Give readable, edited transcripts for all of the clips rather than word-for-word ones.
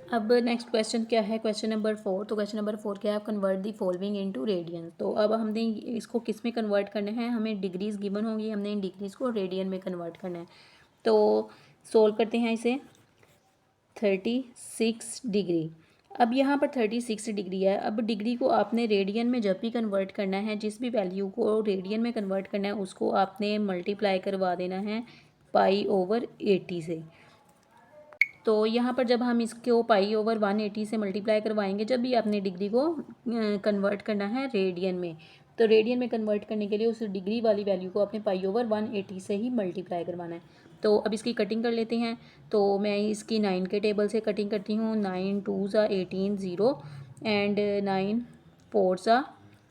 अब next question क्या है, क्वेश्चन नंबर 4। तो क्वेश्चन नंबर 4 क्या है, convert the following into radian. तो अब हमने इसको किस में कन्वर्ट करना है, हमें डिग्रीज गिवन होंगी, हमने इन डिग्रीज को रेडियन में कन्वर्ट करना है। तो सोल्व करते हैं इसे। 36 डिग्री, अब यहाँ पर 36 डिग्री है। अब डिग्री को आपने रेडियन में जब भी कन्वर्ट करना है, जिस भी वैल्यू को रेडियन में कन्वर्ट करना है उसको आपने मल्टीप्लाई करवा देना है π/80 से। तो यहाँ पर जब हम इसको π/180 से मल्टीप्लाई करवाएंगे, जब भी आपने डिग्री को कन्वर्ट करना है रेडियन में, तो रेडियन में कन्वर्ट करने के लिए उस डिग्री वाली वैल्यू को आपने π/180 से ही मल्टीप्लाई करवाना है। तो अब इसकी कटिंग कर लेते हैं। तो मैं इसकी 9 के टेबल से कटिंग करती हूँ। 9 2 ज़ा 18 0 एंड 9 4 ज़ा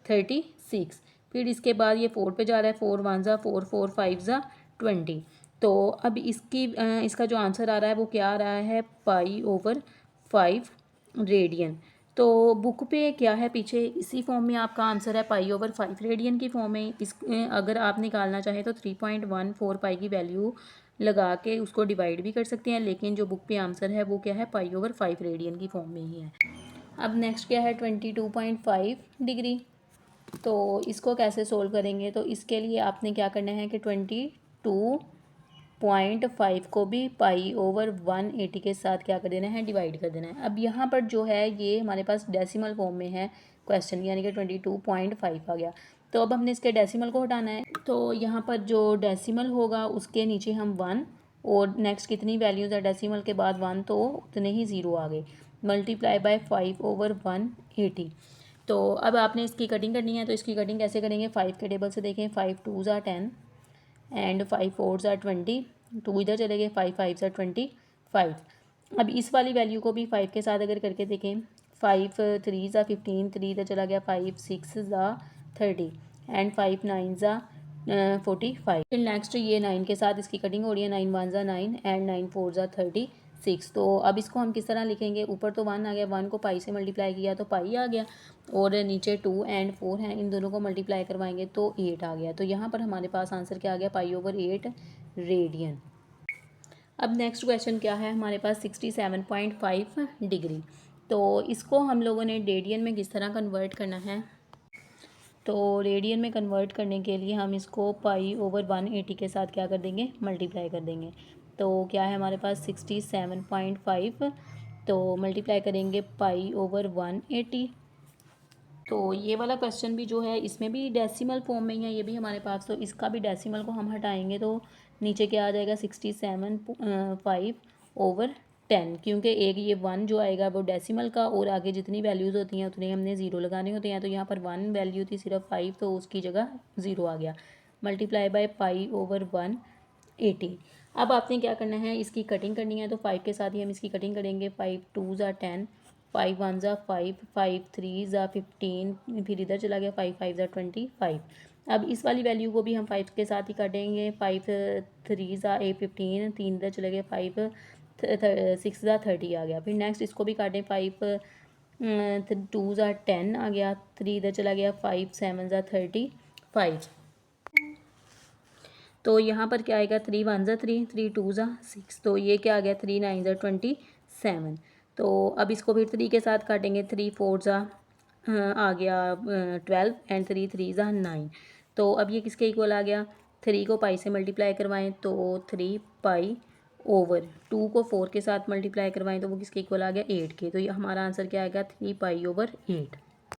36। फिर इसके बाद ये 4 पे जा रहा है। 4 1 ज़ा 4 4 5 ज़ा 20। तो अब इसका जो आंसर आ रहा है वो क्या आ रहा है, π/5 रेडियन। तो बुक पे क्या है पीछे, इसी फॉर्म में आपका आंसर है π/5 रेडियन की फॉर्म में। इस अगर आप निकालना चाहें तो 3.14 पाई की वैल्यू लगा के उसको डिवाइड भी कर सकते हैं, लेकिन जो बुक पे आंसर है वो क्या है, π/5 रेडियन की फॉर्म में ही है। अब नेक्स्ट क्या है, 22.5 डिग्री। तो इसको कैसे सोल्व करेंगे, तो इसके लिए आपने क्या करना है कि 22.5 को भी π/180 के साथ क्या कर देना है, डिवाइड कर देना है। अब यहाँ पर जो है ये हमारे पास डेसिमल फॉर्म में है क्वेश्चन, यानी कि 22.5 आ गया। तो अब हमने इसके डेसिमल को हटाना है। तो यहाँ पर जो डेसिमल होगा उसके नीचे हम 1, और नेक्स्ट कितनी वैल्यूज़ है डेसिमल के बाद 1, तो उतने ही ज़ीरो आ गए, मल्टीप्लाई बाय 5/180। तो अब आपने इसकी कटिंग करनी है। तो इसकी कटिंग कैसे करेंगे, 5 के टेबल से देखें। 5 2 ज़ा 10 एंड 5 4 ज़ा 20। 2 इधर चले गए, 5 5 ज़ा 25। अब इस वाली वैल्यू को भी 5 के साथ अगर करके देखें, 5 3 ज़ा 15, 3 इधर चला गया, 5 6 ज़ा 30 एंड 5 9 ज़ा 45। फिर नेक्स्ट ये 9 के साथ इसकी कटिंग हो रही है। 9 1 ज़ा 9 एंड 9 4 ज़ा 36। तो अब इसको हम किस तरह लिखेंगे, ऊपर तो 1 आ गया, 1 को पाई से मल्टीप्लाई किया तो पाई आ गया, और नीचे 2 एंड 4 हैं, इन दोनों को मल्टीप्लाई करवाएंगे तो 8 आ गया। तो यहाँ पर हमारे पास आंसर क्या आ गया, π/8 रेडियन। अब नेक्स्ट क्वेश्चन क्या है हमारे पास, 67.5 डिग्री। तो इसको हम लोगों ने रेडियन में किस तरह कन्वर्ट करना है। तो रेडियन में कन्वर्ट करने के लिए हम इसको π/180 के साथ क्या कर देंगे, मल्टीप्लाई कर देंगे। तो क्या है हमारे पास 67.5, तो मल्टीप्लाई करेंगे π/180। तो ये वाला क्वेश्चन भी जो है इसमें भी डेसिमल फॉर्म में ही है ये भी हमारे पास। तो इसका भी डेसिमल को हम हटाएंगे तो नीचे क्या आ जाएगा, 67.5/10, क्योंकि एक ये 1 जो आएगा वो डेसिमल का, और आगे जितनी वैल्यूज़ होती हैं उतने हमने ज़ीरो लगाने होते हैं। तो यहाँ पर 1 वैल्यू थी सिर्फ 5, तो उसकी जगह ज़ीरो आ गया, मल्टीप्लाई बाय π/180। अब आपने क्या करना है, इसकी कटिंग करनी है। तो 5 के साथ ही हम इसकी कटिंग करेंगे। 5 2 ज़ा 10, 5 1 ज़ा 5, 5 3 ज़ा 15, फिर इधर चला गया, 5 5 ज़ा 25। अब इस वाली वैल्यू को भी हम 5 के साथ ही काटेंगे। 5 3 ज़ा 15, 3 इधर चले गए, 5 6 ज़ा 30 आ गया। फिर नेक्स्ट इसको भी काटें, 5 2 ज़ा 10 आ गया, 3 इधर चला गया, 5 7 ज़ा 35। तो यहाँ पर क्या आएगा, 3 1 ज़ा 3, 3 2 ज़ा 6, तो ये क्या आ गया, 3 9 ज़ा 27। तो अब इसको फिर 3 के साथ काटेंगे। 3 4 ज़ा आ गया 12 एंड 3 3 ज़ा 9। तो अब ये किसके इक्वल आ गया, 3 को पाई से मल्टीप्लाई करवाएं तो 3π/2 को 4 के साथ मल्टीप्लाई करवाएं तो वो किसके इक्वल आ गया, 8 के। तो ये हमारा आंसर क्या आएगा, 3π/8।